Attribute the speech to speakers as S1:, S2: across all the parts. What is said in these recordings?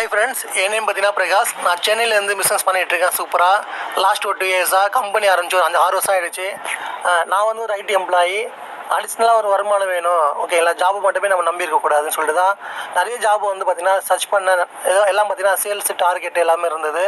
S1: Hi friends, என் name பார்த்தீங்கன்னா பிரகாஷ். நான் சென்னையிலேருந்து பிஸ்னஸ் பண்ணிகிட்ருக்கேன். சூப்பராக லாஸ்ட் ஒரு 2 இயர்ஸாக கம்பெனி ஆரம்பிச்சு ஒரு 6 வருஷம் ஆகிடுச்சு. நான் வந்து ஒரு ஐடி எம்ப்ளாயி. அடிஷ்னலாக ஒரு வருமானம் வேணும், ஓகேங்களா. ஜாபு மட்டுமே நம்ம நம்பி இருக்கக்கூடாதுன்னு சொல்லிட்டு தான் நிறைய ஜாப் வந்து பார்த்திங்கன்னா சர்ச் பண்ண எல்லாம் பார்த்திங்கன்னா சேல்ஸ் டார்கெட் எல்லாமே இருந்தது.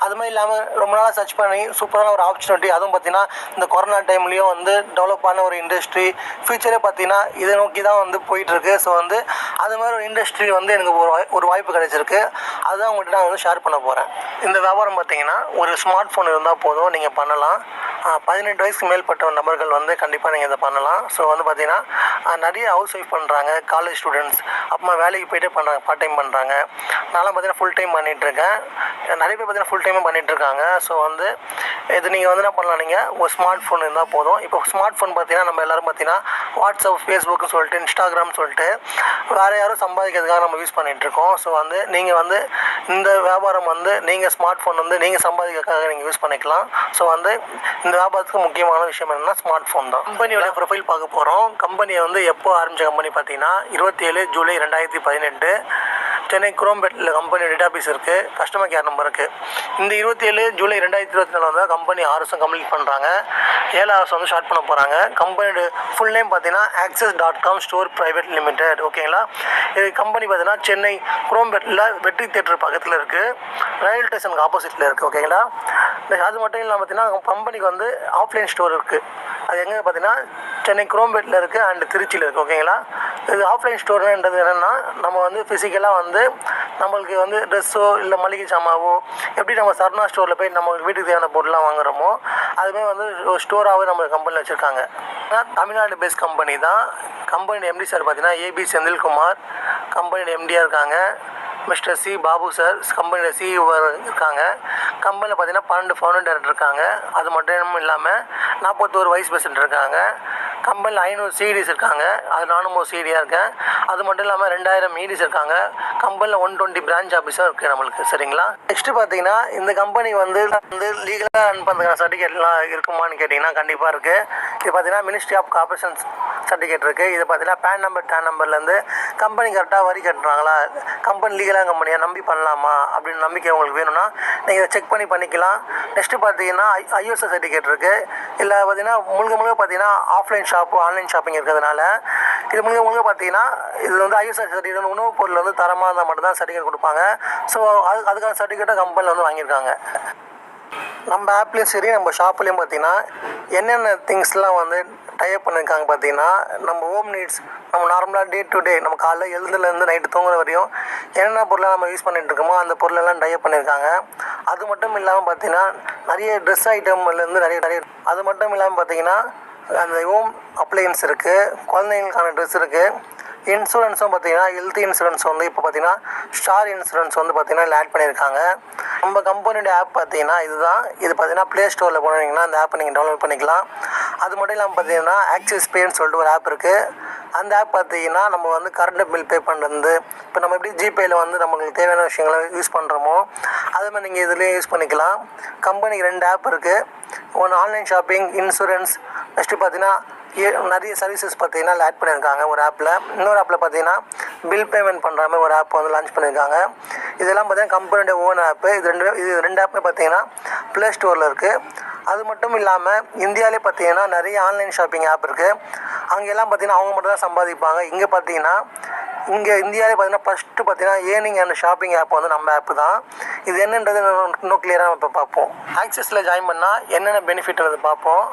S1: அது மாதிரி இல்லாமல் ரொம்ப நாளாக சர்ச் பண்ணி சூப்பரான ஒரு ஆப்பர்ச்சுனிட்டி, அதுவும் பார்த்திங்கன்னா இந்த கொரோனா டைம்லேயும் வந்து டெவலப் ஆன ஒரு இண்டஸ்ட்ரி ஃபியூச்சரே பார்த்திங்கன்னா இதை நோக்கி தான் வந்து போயிட்டுருக்கு. ஸோ வந்து அது மாதிரி ஒரு இண்டஸ்ட்ரி வந்து எனக்கு ஒரு வாய்ப்பு கிடைச்சிருக்கு. அதுதான் உங்கள்கிட்ட நான் வந்து ஷேர் பண்ண போகிறேன். இந்த வியாபாரம் பார்த்திங்கன்னா ஒரு ஸ்மார்ட் ஃபோன் இருந்தால் போதும், நீங்கள் பண்ணலாம். 18 வயசுக்கு மேற்பட்ட நபர்கள் வந்து கண்டிப்பாக நீங்கள் இதை பண்ணலாம். ஸோ வந்து பார்த்திங்கன்னா நிறைய ஹவுஸ் ஒய்ஃப் பண்ணுறாங்க, காலேஜ் ஸ்டூடெண்ட்ஸ், அப்புறமா வேலைக்கு போய்ட்டே பண்ணுறாங்க, பார்ட் டைம் பண்ணுறாங்க. நான்லாம் பார்த்திங்கன்னா ஃபுல் டைம் பண்ணிகிட்ருக்கேன். நிறைய பேர் பார்த்திங்கன்னா ஃபுல் டைமும் பண்ணிகிட்ருக்காங்க. ஸோ வந்து இது நீங்கள் வந்து என்ன பண்ணலாம், நீங்கள் ஒரு ஸ்மார்ட் ஃபோன் இருந்தால் போதும். இப்போ ஸ்மார்ட் ஃபோன் பார்த்திங்கன்னா நம்ம எல்லோரும் பார்த்திங்கன்னா வாட்ஸ்அப், ஃபேஸ்புக்குன்னு சொல்லிட்டு, இன்ஸ்டாகிராம் சொல்லிட்டு வேறு யாரும் சம்பாதிக்கிறதுக்காக நம்ம யூஸ் பண்ணிகிட்ருக்கோம். ஸோ வந்து நீங்கள் வந்து இந்த வியாபாரம் வந்து நீங்கள் ஸ்மார்ட் ஃபோன் வந்து நீங்கள் சம்பாதிக்கிறதுக்காக நீங்கள் யூஸ் பண்ணிக்கலாம். ஸோ வந்து இந்த வியாபாரத்துக்கு முக்கியமான விஷயம் என்னென்னா ஸ்மார்ட் ஃபோன் தான். கம்பெனியோட ப்ரொஃபைல் பார்க்க போகிறோம். கம்பெனியை வந்து எப்போ ஆரம்பித்த கம்பெனி பார்த்தீங்கன்னா 27 ஜூலை 2018 சென்னை குரோம்பேட்டில் கம்பெனி டேட்டா பேஸ் இருக்குது, கஸ்டமர் கேர் நம்பர் இருக்குது. இந்த 27 ஜூலை 2024 வந்து கம்பெனி 6 வருஷம் கம்ப்ளீட் பண்ணுறாங்க. 7 வருஷம் வந்து ஸ்டார்ட் பண்ண போகிறாங்க. கம்பெனியோட ஃபுல் நேம் பார்த்தீங்கன்னா access.com ஸ்டோர் பிரைவேட் லிமிடெட், ஓகேங்களா. இது கம்பெனி பார்த்தீங்கன்னா சென்னை குரோம்பேட்டில் வெற்றி தியேட்டர் பக்கத்தில் இருக்குது, ரயில்வே ஸ்டேஷனுக்கு ஆப்போசிட்டில் இருக்குது, ஓகேங்களா. அது மட்டும் இல்லாமல் பார்த்தீங்கன்னா கம்பெனிக்கு வந்து ஆஃப்லைன் ஸ்டோர் இருக்குது. அது எங்கே பார்த்தீங்கன்னா சென்னை குரோம்பேட்டில் இருக்குது அண்ட் திருச்சியில் இருக்குது, ஓகேங்களா. இது ஆஃப்லைன் ஸ்டோர்ன்றது என்னென்னா நம்ம வந்து ஃபிசிக்கலாக வந்து நம்மளுக்கு வந்து ட்ரெஸ்ஸோ இல்லை மளிகை சாமாவோ எப்படி நம்ம சர்ணா ஸ்டோரில் போய் நம்ம வீட்டுக்கு தேவையான பொருள்லாம் வாங்குகிறோமோ அதுமாதிரி வந்து ஒரு ஸ்டோராகவே நம்ம கம்பெனியில் வச்சுருக்காங்க. தமிழ்நாடு பேஸ்ட் கம்பெனி தான். கம்பெனியோட எம்டி சார் பார்த்தீங்கன்னா ஏபி செந்தில்குமார் கம்பெனியோட எம்டியாக இருக்காங்க. மிஸ்டர் சி பாபு சார் கம்பெனியோட சிஇஓ இருக்காங்க. கம்பெனியில் பார்த்தீங்கன்னா 12 ஃபவுண்டர் டைரக்டர் இருக்காங்க. அது மட்டும் இல்லாமல் 41 வைஸ் பிரசிடென்ட் இருக்காங்க. கம்பெனியில் 500 சிடிஸ் இருக்காங்க. அது நானும் ஒரு சிடியாக இருக்கேன். அது மட்டும் இல்லாமல் 2000 இடிஸ் இருக்காங்க. கம்பெனியில் 120 பிரான்ச் ஆஃபீஸும் இருக்குது நம்மளுக்கு, சரிங்களா. நெக்ஸ்ட்டு பார்த்தீங்கன்னா இந்த கம்பெனி வந்து லீகலாக ரன் பண்ணுறதுக்கான சர்டிஃபிகேட்லாம் இருக்குமான்னு கேட்டிங்கன்னா கண்டிப்பாக இருக்குது. இது பார்த்தீங்கன்னா மினிஸ்ட்ரி ஆஃப் கார்பரேஷன்ஸ் சர்டிஃபிகேட் இருக்குது. இது பார்த்தீங்கன்னா பேன் நம்பர் டேன் நம்பர்லேருந்து கம்பெனி கரெக்டாக வரி கட்டுறாங்களா, கம்பெனி லீகலாக கம்பெனியாக நம்பி பண்ணலாமா அப்படின்னு நம்பிக்கை உங்களுக்கு வேணும்னா நீங்கள் இதை செக் பண்ணிக்கலாம். நெக்ஸ்ட்டு பார்த்தீங்கன்னா ஐஎஸ்ஓ சர்டிஃபிகேட் இருக்குது. இல்லை பார்த்தீங்கன்னா முழுக்க பார்த்தீங்கன்னா ஆஃப்லைன் ஷாப்பு ஆன்லைன் ஷாப்பிங் இருக்கிறதுனால இது முழுக்க பார்த்தீங்கன்னா இது வந்து ஐஎஸ்ஓ சர்டிஃபிகேட் உணவுப் பொருள் வந்து தரமாக இருந்தால் மட்டும்தான் சர்டிஃபிகேட் கொடுப்பாங்க. ஸோ அதுக்கான சர்டிஃபிகேட்டை கம்பெனியில் வந்து வாங்கியிருக்காங்க. நம்ம ஆப்லேயும் சரி நம்ம ஷாப்லேயும் பார்த்தீங்கன்னா என்னென்ன திங்ஸ்லாம் வந்து டைப் பண்ணியிருக்காங்க பார்த்தீங்கன்னா நம்ம ஹோம் நீட்ஸ், நம்ம நார்மலாக டே டு டே நம்ம காலைல எழுதுலேருந்து நைட்டு தூங்குற வரையும் என்னென்ன பொருளை நம்ம யூஸ் பண்ணிகிட்டு இருக்கோமோ அந்த பொருளெல்லாம் டைப் பண்ணியிருக்காங்க. அது மட்டும் இல்லாமல் பார்த்தீங்கன்னா நிறைய ட்ரெஸ் ஐட்டம்லேருந்து நிறைய அது மட்டும் இல்லாமல் பார்த்தீங்கன்னா அந்த ஹோம் அப்ளையன்ஸ் இருக்குது, குழந்தைங்களுக்கான ட்ரெஸ் இருக்குது. இன்சூரன்ஸும் பார்த்தீங்கன்னா ஹெல்த் இன்சூரன்ஸ் வந்து இப்போ பார்த்தீங்கன்னா ஸ்டார் இன்சூரன்ஸ் வந்து பார்த்தீங்கன்னா ஆட் பண்ணியிருக்காங்க. நம்ம கம்பெனியோட ஆப் பார்த்தீங்கன்னா இதுதான். இது பார்த்தீங்கன்னா ப்ளே ஸ்டோரில் போனீங்கன்னா அந்த ஆப்பை நீங்கள் டவுன்லோட் பண்ணிக்கலாம். அது மட்டும் இல்லாமல் பார்த்தீங்கன்னா ஆக்சிஸ் பேன்னு சொல்லிட்டு ஒரு ஆப் இருக்குது. அந்த ஆப் பார்த்தீங்கன்னா நம்ம வந்து கரண்ட் பில் பே பண்ணுறது, இப்போ நம்ம எப்படி ஜிபேயில் வந்து நம்மளுக்கு தேவையான விஷயங்களை யூஸ் பண்ணுறோமோ அதே மாதிரி நீங்கள் இதுலேயும் யூஸ் பண்ணிக்கலாம். கம்பெனிக்கு 2 ஆப் இருக்குது. ஒன்று ஆன்லைன் ஷாப்பிங், இன்சூரன்ஸ், நெக்ஸ்ட்டு பார்த்தீங்கன்னா நிறைய சர்வீசஸ் பார்த்தீங்கன்னா ஆட் பண்ணியிருக்காங்க ஒரு ஆப்பில். இன்னொரு ஆப்பில் பார்த்தீங்கன்னா பில் பேமெண்ட் பண்ணுற மாதிரி ஒரு ஆப் வந்து லான்ச் பண்ணியிருக்காங்க. இதெல்லாம் பார்த்தீங்கன்னா கம்பெனியோட ஓன் ஆப்பு. இது ரெண்டு ஆப்புமே பார்த்தீங்கன்னா ப்ளே ஸ்டோரில் இருக்குது. அது மட்டும் இல்லாமல் இந்தியாவிலே பார்த்தீங்கன்னா நிறைய ஆன்லைன் ஷாப்பிங் ஆப் இருக்குது. அங்கெல்லாம் பார்த்தீங்கன்னா அவங்க மட்டும் தான் சம்பாதிப்பாங்க. இங்கே பார்த்தீங்கன்னா இந்தியாவிலே பார்த்தீங்கன்னா ஃபஸ்ட்டு பார்த்தீங்கன்னா ஏர்னிங் அண்ட் ஷாப்பிங் ஆப் வந்து நம்ம ஆப்பு தான். இது என்னன்றது இன்னும் கிளியராக இப்போ பார்ப்போம். ஆக்சஸில் ஜாயின் பண்ணால் என்னென்ன பெனிஃபிட்ன்றது பார்ப்போம்.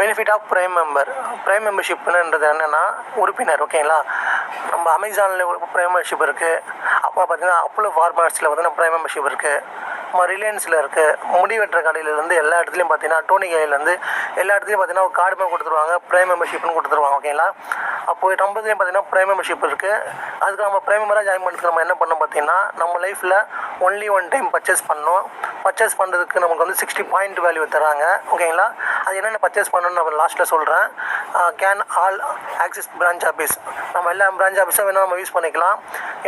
S1: பெனிஃபிட் ஆஃப் ப்ரைம் மெம்பர்ஷிப்ன்றது என்னென்னா உறுப்பினர், ஓகேங்களா. நம்ம அமேசானில் ப்ரைம் மெம்பர்ஷிப் இருக்குது. அப்போ பார்த்தீங்கன்னா அப்போலோ ஃபார்மர்ஸில் பார்த்தீங்கன்னா ப்ரைம் மெம்பர்ஷிப் இருக்குது. நம்ம ரிலையன்ஸில் இருக்குது. முடி வெட்டுற கடையிலேருந்து எல்லா இடத்துலையும் பார்த்தீங்கன்னா டோனி கையிலேருந்து எல்லா இடத்துலையும் பார்த்தீங்கன்னா ஒரு கார்டுமே கொடுத்துருவாங்க, ப்ரைம் மெம்பர்ஷிப்னு கொடுத்துருவாங்க, ஓகேங்களா. அப்போது நம்மதுலேயும் பார்த்தீங்கன்னா ப்ரைம் மெம்பர்ஷிப் இருக்குது. அதுக்கு நம்ம ப்ரைம் மெம்பராக ஜாயின் பண்ணுறதுக்கு நம்ம என்ன பண்ணோம் பார்த்தீங்கன்னா நம்ம லைஃப்பில் ஒன்லி 1 டைம் பர்ச்சேஸ் பண்ணோம். பர்ச்சேஸ் பண்ணுறதுக்கு நமக்கு வந்து 60 பாயிண்ட் வேல்யூ தராங்க. ஓகேங்களா, அது என்னென்ன பர்ச்சேஸ் பண்ணணும்னு நம்ம லாஸ்ட்டில் சொல்கிறேன். Can all axis branch office, நம்ம எல்லா பிரான்ச் ஆஃபீஸும் வேணும் நம்ம யூஸ் பண்ணிக்கலாம்.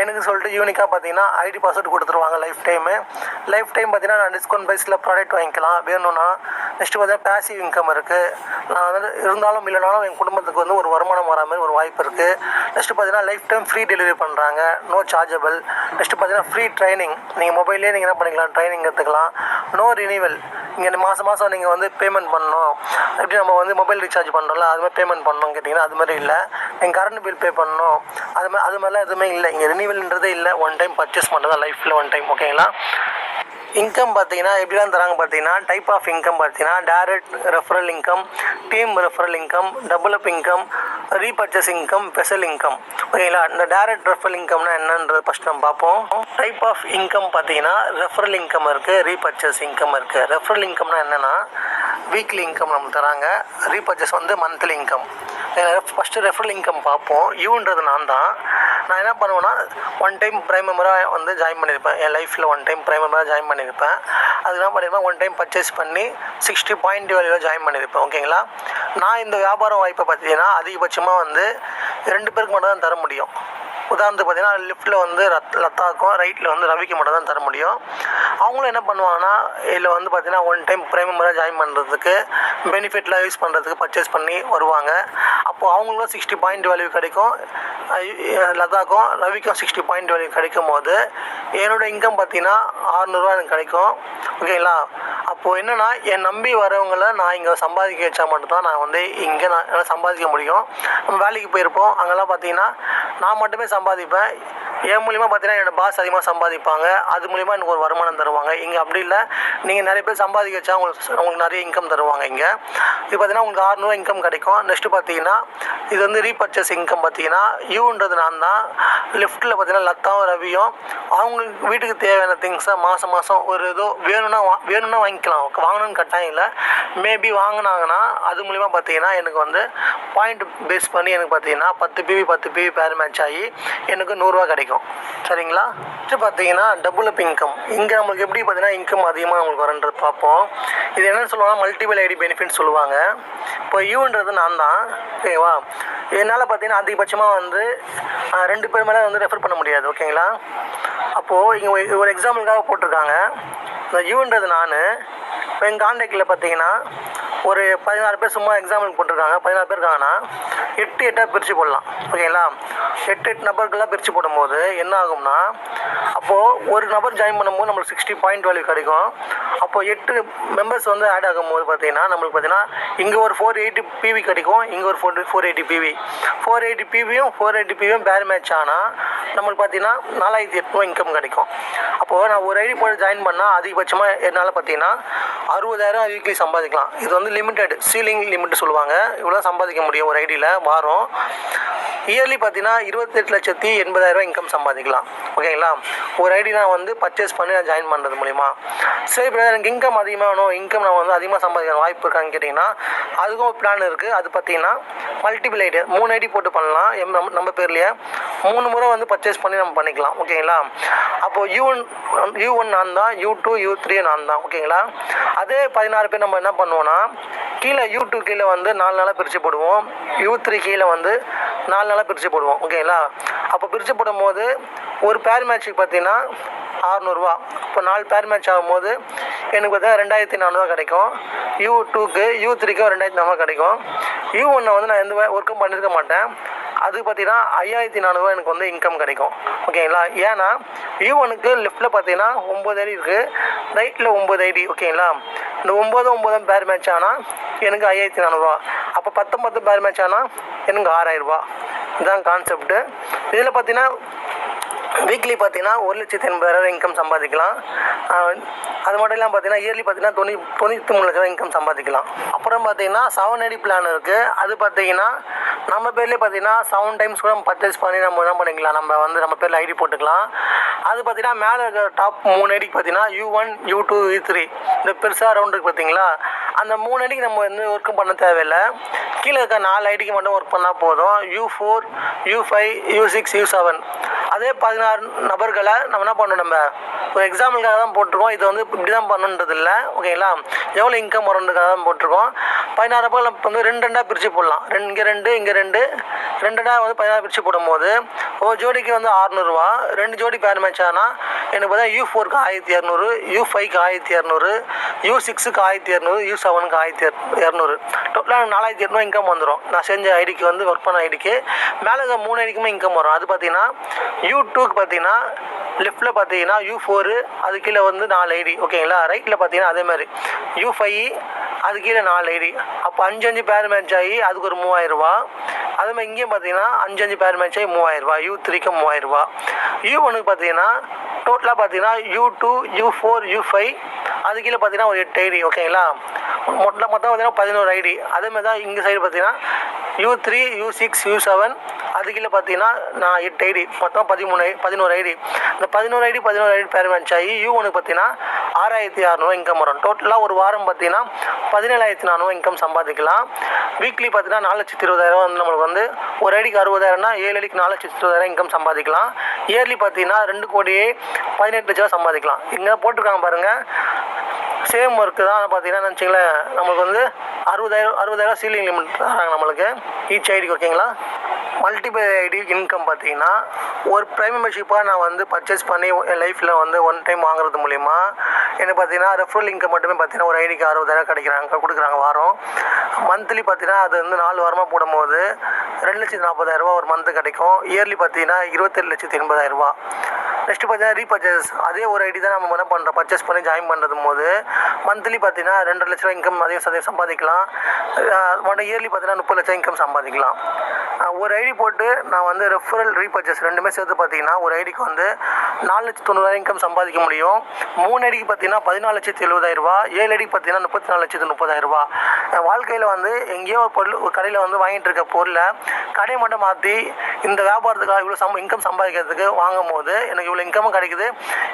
S1: எனக்கு சொல்லிட்டு யூனிக்காக பார்த்தீங்கன்னா ஐடி பாஸ்வேர்டு கொடுத்துருவாங்க லைஃப் டைம் பார்த்தீங்கன்னா நான் டிஸ்கவுண்ட் ப்ரைஸில் ப்ராடக்ட் வாங்கிக்கலாம் வேணும்னா. நெக்ஸ்ட்டு பார்த்தீங்கன்னா பேசிவ் இன்கம் இருக்குது. நான் வந்து இருந்தாலும் இல்லைனாலும் என் குடும்பத்துக்கு வந்து ஒரு வருமானம் வர மாதிரி ஒரு வாய்ப்பு இருக்குது. நெக்ஸ்ட்டு பார்த்தீங்கன்னா லைஃப் டைம் ஃப்ரீ டெலிவரி பண்ணுறாங்க, நோ சார்ஜபிள். நெக்ஸ்ட்டு பார்த்தீங்கன்னா ஃப்ரீ ட்ரைனிங், நீங்கள் மொபைல்லேயே நீங்கள் என்ன பண்ணிக்கலாம், ட்ரைனிங் எடுத்துக்கலாம். நோ ரினிவல், இங்கே மாதம் நீங்கள் வந்து பேமெண்ட் பண்ணணும். எப்படி நம்ம வந்து மொபைல் ரீசார்ஜ் பண்ணுறோம்ல அது மாதிரி பேமெண்ட் பண்ணணும் கேட்டிங்கன்னா அது மாதிரி இல்லை. நீங்கள் கரண்ட் பில் பே பண்ணணும் அது மாதிரிலாம் எதுவுமே இல்லை. இங்கே ரினிவல்ன்றதே இல்லை. ஒன் டைம் பர்ச்சேஸ் பண்ணுறது தான் லைஃப்பில் ஒன் டைம். ஓகேங்களா, இன்கம் பார்த்தீங்கன்னா எப்படிலாம் தராங்க பார்த்தீங்கன்னா டைப் ஆஃப் இன்கம் பார்த்தீங்கன்னா direct referral income, team referral income, double அப் income, repurchase income, special income. ஓகேங்களா, இந்த டைரக்ட் ரெஃபரல் இன்கம்னா என்னன்றது ஃபஸ்ட் நம்ம பார்ப்போம். டைப் ஆஃப் இன்கம் பார்த்தீங்கன்னா ரெஃபரல் இன்கம் இருக்குது, ரீபர்ச்சேஸ் இன்கம் இருக்குது. ரெஃபரல் இன்கம்னா என்னென்னா வீக்லி இன்கம் நம்ம தராங்க, ரீபர்ச்சேஸ் வந்து monthly income. First referral income பார்ப்போம். யூன்றது நான் என்ன பண்ணுவேன்னா ஒன் டைம் ப்ரைம் மெம்பராக வந்து ஜாயின் பண்ணியிருப்பேன். என் லைஃப்பில் ஒன் டைம் ப்ரைம் மெம்பராக ஜாயின் பண்ணியிருப்பேன். அது என்ன பண்ணியிருப்பேன், ஒன் டைம் பர்ச்சேஸ் பண்ணி 60 பாயிண்ட் வேல்யூவில் ஜாயின் பண்ணியிருப்பேன். ஓகேங்களா, நான் இந்த வியாபாரம் வாய்ப்பை பார்த்தீங்கன்னா அதிகபட்சமாக வந்து 2 பேருக்கு மட்டும் தான் தர முடியும். உதாரணத்துக்கு பார்த்தீங்கன்னா லெஃப்ட்டில் வந்து லத்தாக்கும், ரைட்டில் வந்து ரவிக்கு மட்டும் தான் தர முடியும். அவங்களும் என்ன பண்ணுவாங்கன்னா இதில் வந்து பார்த்தீங்கன்னா ஒன் டைம் ப்ரைம் மெம்பராக ஜாயின் பண்ணுறதுக்கு பெனிஃபிட்லாம் யூஸ் பண்ணுறதுக்கு பர்ச்சேஸ் பண்ணி வருவாங்க. அப்போது அவங்களுக்கும் 60 பாயிண்ட் வேல்யூ கிடைக்கும், லதாக்கும் ரவிக்கும் 60 பாயிண்ட் வேல்யூ கிடைக்கும் போது என்னோடய இன்கம் பார்த்தீங்கன்னா 600 ரூபா எனக்கு கிடைக்கும். ஓகேங்களா, அப்போது என்னென்னா என் நம்பி வரவங்களை நான் இங்கே சம்பாதிக்க வச்சா மட்டும்தான் நான் வந்து இங்கே நான் சம்பாதிக்க முடியும். நம்ம வேலைக்கு போயிருப்போம், அங்கெல்லாம் பார்த்தீங்கன்னா நான் மட்டுமே சம்பாதிப்பேன். என் மூலிமா பார்த்தீங்கன்னா என்னோடய பாஸ் அதிகமாக சம்பாதிப்பாங்க, அது மூலிமா எனக்கு ஒரு வருமானம் தருவாங்க. இங்கே அப்படி இல்லை, நீங்கள் நிறைய பேர் சம்பாதிக்க வச்சா உங்களுக்கு நிறைய இன்கம் தருவாங்க. இங்கே இது பார்த்தீங்கன்னா உங்களுக்கு 600 இன்கம் கிடைக்கும். நெக்ஸ்ட்டு பார்த்தீங்கன்னா இது வந்து ரீபர்ச்சேஸ் இன்கம் பார்த்தீங்கன்னா யூன்றது நான் தான். லெஃப்ட்டில் பார்த்தீங்கன்னா லத்தாவும் ரவியும் அவங்களுக்கு வீட்டுக்கு தேவையான திங்ஸை மாதம் ஒரு ஏதோ வேணும்னா வாங்கிக்கலாம். வாங்கணும்னு கட்டாயம் இல்லை, மேபி வாங்கினாங்கன்னா அது மூலிமா பார்த்தீங்கன்னா எனக்கு வந்து பாயிண்ட் பேஸ் பண்ணி எனக்கு பார்த்தீங்கன்னா 10 PV பேர் மேட்ச் ஆகி எனக்கு 100 ரூபா கிடைக்கும். சரிங்களா, நெக்ஸ்ட்டு பார்த்தீங்கன்னா டபுள் அப் இன்கம். இங்கே நம்மளுக்கு எப்படி பார்த்தீங்கன்னா இன்கம் அதிகமாக நம்மளுக்கு வரன்றது பார்ப்போம். இது என்னென்னு சொல்லுவாங்க, மல்டிபிள் ஐடி பெனிஃபிட் சொல்லுவாங்க. இப்போ யூன்றது நான் தான். ஓகேவா, என்னால் பார்த்தீங்கன்னா அதிகபட்சமாக வந்து 2 பேர் மேலே வந்து ரெஃபர் பண்ண முடியாது. ஓகேங்களா, அப்போது இங்கே ஒரு எக்ஸாம்பிளுக்காக போட்டிருக்காங்க. இந்த யூன்றது நான் இப்போ எங்கள் கான்டாக்டில் பார்த்தீங்கன்னா ஒரு 16 பேர் சும்மா எக்ஸாம்பிளுக்கு போட்டிருக்காங்க. 16 பேர் இருக்காங்கன்னா 8 பிரித்து போடலாம். ஓகேங்களா, 8 நபர்களாக பிரித்து போடும்போது என்ன ஆகும்னா அப்போது ஒரு நபர் ஜாயின் பண்ணும்போது நம்மளுக்கு 60 பாயிண்ட் வேல்யூ கிடைக்கும். அப்போது 8 மெம்பர்ஸ் வந்து ஆட் ஆகும்போது பார்த்தீங்கன்னா நம்மளுக்கு பார்த்தீங்கன்னா இங்கே ஒரு 480 PV கிடைக்கும், இங்கே ஒரு 480 PV. 480 PVயும் பேர் மேட்ச் ஆனால் நம்மளுக்கு பார்த்தீங்கன்னா 4800 இன்கம் கிடைக்கும். அப்போது நான் ஒரு ஐடி போட்டு ஜாயின் பண்ணால் அதிகபட்சமாக என்னால் பார்த்தீங்கன்னா 60,000 வீக்லி சம்பாதிக்கலாம். இது வந்து லிமிட்டட், சீலிங் லிமிட் சொல்லுவாங்க. இவ்வளோ சம்பாதிக்க முடியும் ஒரு ஐடியில் வாரம். இயர்லி பார்த்தீங்கன்னா 28,80,000 இன்கம் சம்பாதிக்கலாம். ஓகேங்களா, ஒரு ஐடி நான் வந்து பர்ச்சேஸ் பண்ணி நான் ஜாயின் பண்ணுறது மூலிமா. சரி பிரதர், எனக்கு இன்கம் அதிகமாக வேணும், இன்கம் நான் வந்து அதிகமாக சம்பாதிக்கிற வாய்ப்பு இருக்கான்னு கேட்டிங்கன்னா அதுக்கும் ஒரு பிளான் இருக்குது. அது பார்த்தீங்கன்னா மல்டிபிள் ஐடி 3 ஐடி போட்டு பண்ணலாம். நம்ம பேர்லேயே 3 முறை வந்து பர்ச்சேஸ் பண்ணி நம்ம பண்ணிக்கலாம். ஓகேங்களா, அப்போது U1 நான் தான், U2 U3 நான் தான். ஓகேங்களா, அதே 16 பேர் நம்ம என்ன பண்ணுவோன்னா கீழே U2 கீழே வந்து 4 நாளாக பிரித்து போடுவோம், U3 கீழே வந்து 4 நாளாக பிரித்து போடுவோம். ஓகேங்களா, அப்போ பிரித்து போடும்போது ஒரு பேர் மேட்ச்சுக்கு பார்த்தீங்கன்னா 600 ரூபா. இப்போ 4 பேர் மேட்ச் ஆகும்போது எனக்கு பார்த்தீங்கன்னா 2400 கிடைக்கும். U2க்கு U3க்கும் 2400 கிடைக்கும். U1 வந்து நான் எந்த ஒர்க்கும் பண்ணியிருக்க மாட்டேன், அது பார்த்தீங்கன்னா 5400 எனக்கு வந்து இன்கம் கிடைக்கும். ஓகேங்களா, ஏன்னா U1க்கு லெஃப்ட்டில் பார்த்தீங்கன்னா 9 ஐடி இருக்குது, ரைட்டில் 9 ஐடி. ஓகேங்களா, இந்த 9 பேர் மேட்ச் ஆனால் எனக்கு 5400. அப்போ 10 பேர் மேட்ச் ஆனால் எனக்கு 6000 ரூபா. இதுதான் கான்செப்ட்டு. இதில் பார்த்தீங்கன்னா வீக்லி பார்த்தீங்கன்னா 1,80,000 இன்கம் சம்பாதிக்கலாம். அது மட்டும் இல்லாமல் பார்த்தீங்கன்னா இயர்லி பார்த்தீங்கன்னா 93 லட்சம் இன்கம் சம்பாதிக்கலாம். அப்புறம் பார்த்தீங்கன்னா 7 ஐடி பிளான் இருக்குது. அது பார்த்தீங்கன்னா நம்ம பேர்லேயே பார்த்தீங்கன்னா 7 டைம்ஸ் கூட நம்ம பர்ச்சேஸ் பண்ணி நம்ம என்ன பண்ணிக்கலாம், நம்ம வந்து நம்ம பேரில் ஐடி போட்டுக்கலாம். அது பார்த்தீங்கன்னா மேலே இருக்கிற டாப் 3 ஐடிக்கு பார்த்தீங்கன்னா U1 U2 U3 இந்த பெருசாக ரவுண்ட் இருக்குது பார்த்தீங்களா, அந்த 3 ஐடிக்கு நம்ம வந்து ஒர்க்கும் பண்ண தேவையில்லை. கீழே இருக்க 4 ஐடிக்கு மட்டும் ஒர்க் பண்ணால் போதும். U4 U5 U6 U7 அதே 16 நபர்களை நம்ம என்ன பண்ணணும், நம்ம ஒரு எக்ஸாம்பிளுக்காக தான் போட்டிருக்கோம். இது வந்து இப்படி தான் பண்ணணுன்றது இல்லை, ஓகேங்களா? எவ்வளோ இன்கம் வரணுன்றதுக்காக தான் போட்டிருக்கோம். 16 நபர்கள் வந்து 2 பிரித்து போடலாம். இங்கே 2 இங்கே 2 வந்து 16 பிரித்து போடும்போது ஒரு ஜோடிக்கு வந்து 600 ரூபா. 2 ஜோடி பேர் மேட்ச் ஆனால் எனக்கு பார்த்தா U4க்கு 1200, U5க்கு 1200, U6க்கு 1200, U7க்கு 1200, டோட்டலாக 4200 இன்கம் வந்துடும். நான் செஞ்ச ஐடிக்கு வந்து ஒர்க் பண்ண ஐடிக்கு மேலே இருக்க 3 ஐடிக்குமே இன்கம் வரும். அது பார்த்தீங்கன்னா U2க்கு பார்த்தீங்கன்னா லெஃப்ட்டில் பார்த்தீங்கன்னா U4, அது கீழே வந்து 4 ஐடி, ஓகேங்களா? ரைட்டில் பார்த்தீங்கன்னா அதேமாதிரி U5, அது கீழே 4 ஐடி. அப்போ 5 பேர் மேட்ச் ஆகி அதுக்கு ஒரு 3000 ரூபா. அதேமாதிரி இங்கேயும் பார்த்தீங்கன்னா 5 பேர் மேட்ச் ஆகி 3000 ரூபா. U3க்கு 3000 ரூபா. U1க்கு பார்த்தீங்கன்னா டோட்டலாக பார்த்தீங்கன்னா U2, U4, U5, அது கீழே பார்த்தீங்கன்னா ஒரு 8 ஐடி, ஓகேங்களா? மொத்தம் பார்த்தீங்கன்னா 11 ஐடி. அதேமாதிரி தான் இங்கே சைடு பார்த்தீங்கன்னா U3, U6, U7, அது கீழே பார்த்தீங்கன்னா நான் 8 ஐடி, மொத்தம் 11 ஐடி. இந்த 11 ஐடி பேர் மேட்ச் ஆகி U1க்கு பார்த்தீங்கன்னா 6600 இன்கம் வரும். டோட்டலாக ஒரு வாரம் பார்த்தீங்கன்னா 17400 இன்கம் சம்பாதிக்கலாம். வீக்லி பார்த்தீங்கன்னா 4,20,000 வந்து நம்மளுக்கு வந்து ஒரு ஐடிக்கு 60,000னா 7 ஐடிக்கு 4,20,000 இன்கம் சம்பாதிக்கலாம். இயர்லி பார்த்தீங்கன்னா 2,18,00,000 சம்பாதிக்கலாம். இங்கே போட்டிருக்காங்க பாருங்கள், சேம் ஒர்க்கு தான். பார்த்தீங்கன்னா நினச்சிங்களேன், நம்மளுக்கு வந்து 60,000 சீலிங் லிமிட் தராங்க நம்மளுக்கு ஈச் ஐடிக்கு, ஓகேங்களா? மல்டிபிள் ஐடி இன்கம் பார்த்தீங்கன்னா ஒரு ப்ரைம் மெம்பர்ஷிப்பாக நான் வந்து பர்ச்சேஸ் பண்ணி என் லைஃப்பில் வந்து ஒன் டைம் வாங்குறது மூலிமா எனக்கு பார்த்தீங்கன்னா ரெஃபரல் இன்கம் மட்டுமே பார்த்தீங்கன்னா ஒரு ஐடிக்கு 60,000 கொடுக்குறாங்க வாரம். மந்த்லி பார்த்தீங்கன்னா அது வந்து 4 வாரமாக போடும்போது 2,40,000 ரூபா ஒரு மந்த்து கிடைக்கும். இயர்லி பார்த்தீங்கன்னா 27,80,000 ரூபா. நெக்ஸ்ட்டு பார்த்தீங்கன்னா ரீபர்ச்சேஸ், அதே ஒரு ஐடி தான் நம்ம என்ன பண்ணுறோம், பர்ச்சேஸ் பண்ணி ஜாயின் பண்ணுறது போது மந்த்லி பார்த்தீங்கன்னா 2.5 லட்ச ரூபா இன்கம் அதிகம் சம்பாதிக்கலாம். மொத்தம் இயர்லி பார்த்தீங்கன்னா 30 லட்சம் இன்கம் சம்பாதிக்கலாம். ஒரு ஐடி போட்டு நான் வந்து ரெஃபரல் ரீபர்ச்சேஸ் ரெண்டுமே சேர்த்து பார்த்தீங்கன்னா ஒரு ஐடிக்கு வந்து 4,90,000 இன்கம் சம்பாதிக்க முடியும். 3 ஐடிக்கு பார்த்தீங்கன்னா 14,70,000 ரூபா. 7 ஐடிக்கு பார்த்தீங்கன்னா 44,30,000 ரூபா. வாழ்க்கையில் வந்து எங்கேயோ ஒரு பொருள் ஒரு கடையில் வந்து வாங்கிட்டு இருக்க பொருளை கடையை மட்டும் மாற்றி இந்த வியாபாரத்துக்காக இவ்வளோ இன்கம் சம்பாதிக்கிறதுக்கு வாங்கும் போது எனக்கு இவ்வளோ இன்கமும் கிடைக்குது,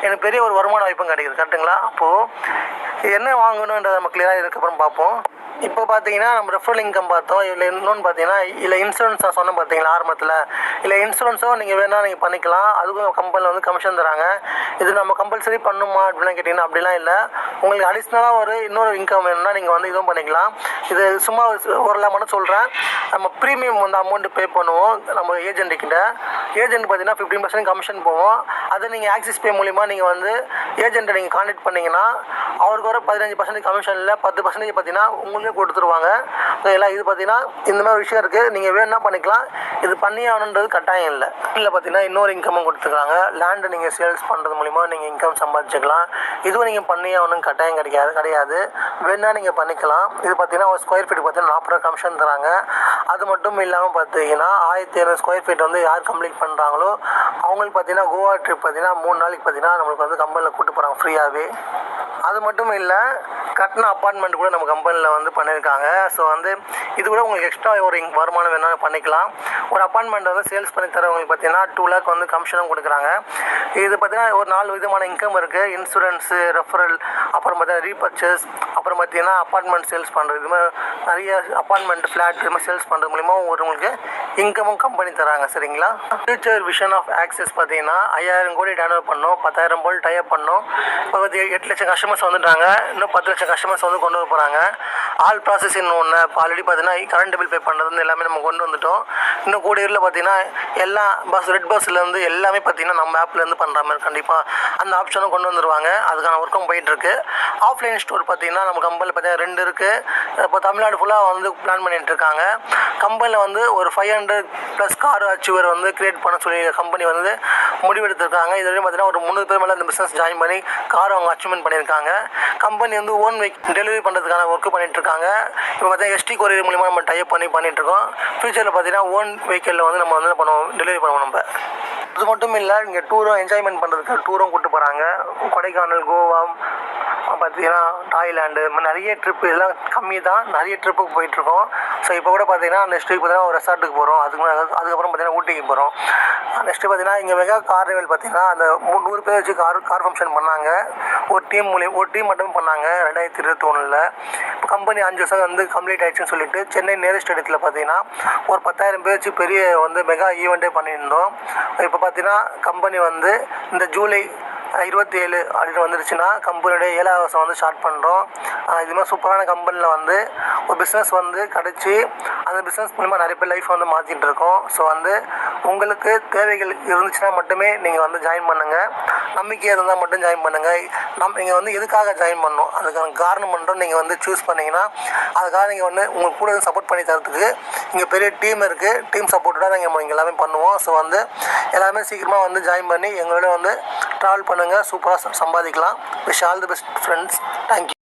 S1: எனக்கு பெரிய ஒரு வருமான வாய்ப்பும் கிடைக்குது. கரெக்டுங்களா? அப்போது என்ன வாங்கணுன்றதை நம்ம கிளியராக இதுக்கப்புறம் பார்ப்போம். இப்போ பார்த்தீங்கன்னா நம்ம ரெஃபரல் இன்கம் பார்த்தோம். இல்லை இன்னொன்று பார்த்தீங்கன்னா இல்லை இன்சூரன்ஸ் நான் சொன்னேன் பார்த்தீங்களா ஆரம்பத்தில். இல்லை இன்சூரன்ஸும் நீங்கள் வேணால் நீங்கள் பண்ணிக்கலாம். அதுக்கும் கம்பெனியில் வந்து கமிஷன் தராங்க. இது நம்ம கம்பல்சரி பண்ணுமா அப்படிலாம் கேட்டிங்கன்னா அப்படிலாம் இல்லை. உங்களுக்கு அடிஷ்னலாக இன்னொரு இன்கம் வேணும்னா நீங்கள் வந்து இதுவும் பண்ணிக்கலாம். இது சும்மா ஓரளவு மட்டும் சொல்கிறேன். நம்ம ப்ரீமியம் வந்து அமௌண்ட்டு பே பண்ணுவோம் நம்ம ஏஜென்ட்டுக்கிட்ட. ஏஜென்ட் பார்த்தீங்கன்னா 15% கமிஷன் போவோம். அதை நீங்கள் ஆக்சிஸ் பே மூலிமா நீங்கள் வந்து ஏஜென்ட்டை நீங்கள் கான்டாக்ட் பண்ணிங்கன்னா அவருக்கு வர 15% கமிஷனில் 10% பார்த்தீங்கன்னா உங்களுக்கு கொடுத்துருவாங்க. எல்லாம் இது பார்த்தீங்கன்னா இந்த மாதிரி விஷயம் இருக்குது. நீங்கள் வேணும்னா பண்ணிக்கலாம். இது பண்ணி ஆகணுன்றது கட்டாயம் இல்லை. இல்லை பார்த்தீங்கன்னா இன்னொரு இன்கமும் கொடுத்துருக்காங்க. லேண்டு நீங்கள் சேல்ஸ் பண்ணுறது மூலிமா நீங்கள் இன்கம் சம்பாதிச்சுக்கலாம். இதுவும் நீங்கள் பண்ணி ஆகணும்னு கட்டாயம் கிடையாது. வேணால் நீங்கள் பண்ணிக்கலாம். இது பார்த்தீங்கன்னா ஒரு ஸ்கொயர் ஃபீட் பார்த்தீங்கன்னா 40 ரூபா கமிஷன் தராங்க. அது மட்டும் இல்லாமல் பார்த்தீங்கன்னா 1,700 ஸ்கொயர் ஃபீட் வந்து யார் கம்ப்ளீட் பண்ணுறாங்களோ அவங்களுக்கு பார்த்தீங்கன்னா கோவா ட்ரிப் பார்த்தீங்கன்னா 3 நாளைக்கு பார்த்தீங்கன்னா நம்மளுக்கு வந்து கம்பெனியில் கூப்பிட்டு போகிறாங்க ஃப்ரீயாகவே. அது மட்டும் இல்லை, கட்டின அப்பார்ட்மெண்ட் கூட நம்ம கம்பெனியில் வந்து பண்ணியிருக்காங்க. ஸோ வந்து இது கூட உங்களுக்கு எக்ஸ்ட்ரா ஒரு வருமானம் வேணாலும் பண்ணிக்கலாம். ஒரு அப்பார்ட்மெண்ட் வந்து சேல்ஸ் பண்ணி தரவங்களுக்கு பார்த்தீங்கன்னா 2 லேக் வந்து கமிஷனும் கொடுக்குறாங்க. இது பார்த்தீங்கன்னா ஒரு 4 விதமான இன்கம் இருக்குது. இன்சூரன்ஸு, ரெஃபரல், அப்புறம் பார்த்தீங்கன்னா ரீபர்ச்சேஸ், அப்புறம் பார்த்தீங்கன்னா அப்பார்ட்மெண்ட் சேல்ஸ் பண்ணுறது. இது மாதிரி நிறைய அப்பார்ட்மெண்ட் ஃப்ளாட் இது மாதிரி சேல்ஸ் பண்ணுறது மூலிமா உங்களுக்கு இன்கமும் கம்பெனி தராங்க. சரிங்களா? ஃபியூச்சர் விஷன் ஆஃப் ஆக்சஸ் பார்த்தீங்கன்னா 5,000 கோடி டர்ன் பண்ணோம், 10,000 போல் டைப் பண்ணோம். இப்போ 8 லட்சம் கஸ்டமர்ஸ் வந்துட்டாங்க. இன்னும் 10 லட்சம் கஸ்டமர்ஸ் வந்து கொண்டு வர போகிறாங்க. ஆல் ப்ராசஸிங் ஒன்று இப்போ ஆல்ரெடி பார்த்தீங்கன்னா கரண்ட் பில் பே பண்ணுறது வந்து எல்லாமே நம்ம கொண்டு வந்துட்டோம். இன்னும் கூடியூரில் பார்த்தீங்கன்னா எல்லா ரெட் பஸ்லேருந்து எல்லாமே பார்த்தீங்கன்னா நம்ம ஆப்லேருந்து பண்ணுற மாதிரி கண்டிப்பாக அந்த ஆப்ஷனும் கொண்டு வந்துடுவாங்க. அதுக்கான ஒர்க்கும் போயிட்டுருக்கு. ஆஃப்லைன் ஸ்டோர் பார்த்தீங்கன்னா நம்ம கம்பெனியில் பார்த்தீங்கன்னா 2 இருக்குது. இப்போ தமிழ்நாடு ஃபுல்லாக வந்து பிளான் பண்ணிட்டு இருக்காங்க. கம்பெனியில் வந்து ஒரு 500+ கார் அச்சீவர் வந்து கிரியேட் பண்ண சொல்லி கம்பெனி வந்து முடிவெடுத்திருக்காங்க. இது வரைக்கும் பார்த்தீங்கன்னா ஒரு 300 பேர் மேலே இந்த பிஸ்னஸ் ஜாயின் பண்ணி கார் அவங்க அச்சீவ்மெண்ட் பண்ணியிருக்காங்க. கம்பெனி வந்து ஓன் டெலிவரி பண்ணுறதுக்கான ஒர்க்கு பண்ணிட்டு இருக்காங்க. இப்போ பார்த்தீங்கன்னா ST கொரியர் மூலிமா நம்ம டைப் பண்ணிட்டு இருக்கோம். ஃபியூச்சரில் பார்த்தீங்கன்னா ஓன் வெஹிக்கிளில் வந்து நம்ம வந்து பண்ணுவோம், டெலிவரி பண்ணுவோம் நம்ம. அது மட்டும் இல்லை, இங்கே டூரும் என்ஜாய்மெண்ட் பண்ணுறதுக்கு டூரும் கூப்பிட்டு போகிறாங்க. கொடைக்கானல், கோவா, பார்த்தீங்கன்னா தாய்லாண்டு நிறைய ட்ரிப்பு இதெல்லாம் கம்மி தான், நிறைய ட்ரிப்புக்கு போயிட்டுருக்கோம். ஸோ இப்போ கூட பார்த்தீங்கன்னா நெக்ஸ்ட் வீக் பார்த்தீங்கன்னா ஒரு ரெசார்ட்டுக்கு போகிறோம். அதுக்கப்புறம் பார்த்தீங்கன்னா ஊட்டிக்கு போகிறோம். நெக்ஸ்ட்டு பார்த்தீங்கன்னா இங்கே மெகா கார்னிவல் பார்த்தீங்கன்னா அந்த 100 பேர் வச்சு கார் ஃபங்க்ஷன் பண்ணாங்க. ஒரு டீம் மட்டும் பண்ணாங்க 2021. இப்போ கம்பெனி 5 வருஷம் வந்து கம்ப்ளீட் ஆகிடுச்சுன்னு சொல்லிட்டு சென்னை நேரு ஸ்டேடியத்தில் பார்த்தீங்கன்னா ஒரு 10,000 பேர் வச்சு பெரிய வந்து மெகா ஈவெண்ட்டே பண்ணியிருந்தோம். இப்போ பார்த்தீங்கன்னா கம்பெனி வந்து இந்த ஜூலை 27 அப்படின்னு வந்துருச்சுன்னா கம்பெனியோடைய 7வது வருஷம் வந்து ஸ்டார்ட் பண்ணுறோம். இது மாதிரி சூப்பரான கம்பெனியில் வந்து ஒரு பிஸ்னஸ் வந்து கிடச்சி அந்த பிஸ்னஸ் மூலிமா நிறைய பேர் லைஃப் வந்து மாற்றிட்டு இருக்கோம். ஸோ வந்து உங்களுக்கு தேவைகள் இருந்துச்சுன்னா மட்டுமே நீங்கள் வந்து ஜாயின் பண்ணுங்கள். நம்பிக்கையாக இருந்தால் மட்டும் ஜாயின் பண்ணுங்கள். நீங்கள் வந்து எதுக்காக ஜாயின் பண்ணணும் அதுக்கான காரணம் மட்டும் நீங்கள் வந்து சூஸ் பண்ணிங்கன்னா அதுக்காக நீங்கள் வந்து உங்களுக்கு கூட சப்போர்ட் பண்ணி தரத்துக்கு இங்கே பெரிய டீம் இருக்குது. டீம் சப்போர்ட்டோட நாங்கள் இங்கே எல்லாமே பண்ணுவோம். ஸோ வந்து எல்லாமே சீக்கிரமாக வந்து ஜாயின் பண்ணி எங்களோட வந்து ட்ராவல் பண்ணுங்கள். சூப்பராக சம்பாதிக்கலாம். Wish all the best friends. Thank you.